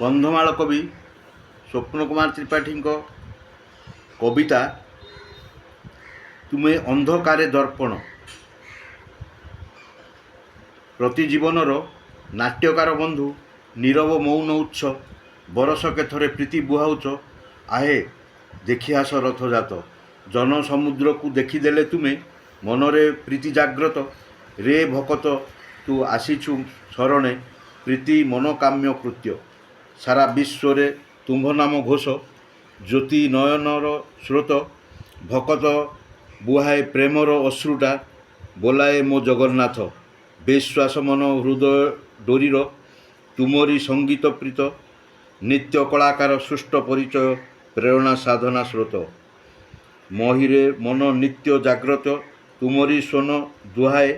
କନ୍ଧମାଳ କବି ସ୍ୱପ୍ନ କୁମାର ତ୍ରିପାଠୀଙ୍କ କବିତା ତୁମେ ଅନ୍ଧକାରେ ଦର୍ପଣ। ପ୍ରତି ଜୀବନର ନାଟ୍ୟକାର ବନ୍ଧୁ ନୀରବ ମୌନ ଉତ୍ସ ବରଷକେ ଥରେ ପ୍ରୀତି ବୁହାଉଛ। ଆହେ ଦେଖି ଆସ ରଥଜାତ ଜନସମୁଦ୍ରକୁ ଦେଖିଦେଲେ ତୁମେ ମନରେ ପ୍ରୀତି ଜାଗ୍ରତ। ରେ ଭକତ ତୁ ଆସିଛୁ ଶରଣେ ପ୍ରୀତି ମନୋକାମ୍ୟ କୃତ୍ୟ। ସାରା ବିଶ୍ୱରେ ତୁମ୍ଭ ନାମ ଘୋଷ ଜ୍ୟୋତି ନୟନର ସ୍ରୋତ। ଭକତ ବୁହାଏ ପ୍ରେମର ଅଶ୍ରୁଟା ବୋଲାଏ ମୋ ଜଗନ୍ନାଥ। ବିଶ୍ୱାସ ମନ ହୃଦୟ ଡୋରିର ତୁମରି ସଙ୍ଗୀତ ପ୍ରୀତ। ନିତ୍ୟ କଳାକାର ସୃଷ୍ଟ ପରିଚୟ ପ୍ରେରଣା ସାଧନା ସ୍ରୋତ। ମହିରେ ମନ ନିତ୍ୟ ଜାଗ୍ରତ ତୁମରି ସ୍ୱନ ଦୁହାଏ।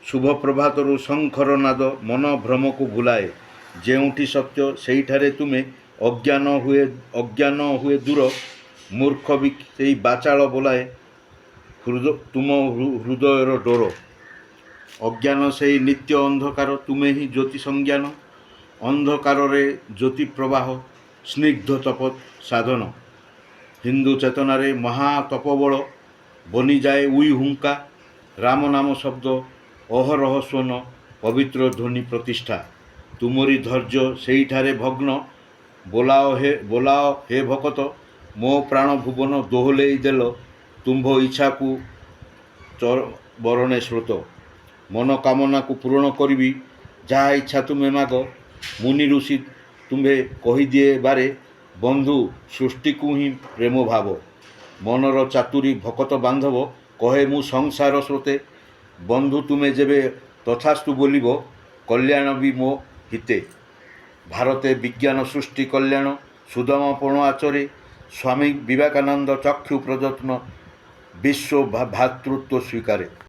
ଶୁଭ ପ୍ରଭାତରୁ ଶଙ୍ଖର ନାଦ ମନ ଭ୍ରମକୁ ଭୁଲାଏ। ଯେଉଁଠି ସତ୍ୟ ସେଇଠାରେ ତୁମେ ଅଜ୍ଞାନ ହୁଏ ଦୂର। ମୂର୍ଖ ବି ସେଇ ବାଚାଳ ବୋଲାଏ ତୁମ ହୃଦୟର ଡୋର। ଅଜ୍ଞାନ ସେଇ ନିତ୍ୟ ଅନ୍ଧକାର ତୁମେ ହିଁ ଜ୍ୟୋତି ସଂଜ୍ଞାନ। ଅନ୍ଧକାରରେ ଜ୍ୟୋତି ପ୍ରବାହ ସ୍ନିଗ୍ଧ ତପ ସାଧନ। ହିନ୍ଦୁ ଚେତନାରେ ମହା ତପବଳ ବନିଯାଏ ଉଇ ହୁଙ୍କା। ରାମ ନାମ ଶବ୍ଦ ଅହରହ ସ୍ୱନ ପବିତ୍ର ଧ୍ୱନି ପ୍ରତିଷ୍ଠା। ତୁମରି ଧୈର୍ଯ୍ୟ ସେଇଠାରେ ଭଗ୍ନ। ବୋଲାଅ ହେ ଭକତ ମୋ ପ୍ରାଣ ଭୁବନ ଦୋହଲେଇ ଦେଲ। ତୁମ୍ଭ ଇଚ୍ଛାକୁ ବରଣେ ସ୍ରୋତ। ମନୋକାମନାକୁ ପୂରଣ କରିବି ଯାହା ଇଚ୍ଛା ତୁମେ ମାଗ। ମୁନି ଋଷି ତୁମ୍ଭେ କହିଦିଏ ବାରେ ବନ୍ଧୁ ସୃଷ୍ଟିକୁ ହିଁ ପ୍ରେମ ଭାବ। ମନର ଚାତୁରୀ ଭକତ ବାନ୍ଧବ କହେ ମୁଁ ସଂସାର ସ୍ରୋତେ। ବନ୍ଧୁ ତୁମେ ଯେବେ ତଥାସ୍ତୁ ବୋଲିବ କଲ୍ୟାଣ ବି ମୋ ହିତେ। ଭାରତେ ବିଜ୍ଞାନ ସୃଷ୍ଟି କଲ୍ୟାଣ ସୁଦାମ ପଣ ଆଚରେ। ସ୍ୱାମୀ ବିବେକାନନ୍ଦ ଚକ୍ଷୁ ପ୍ରଯତ୍ନ ବିଶ୍ୱ ଭାତୃତ୍ୱ ସ୍ୱୀକାରେ।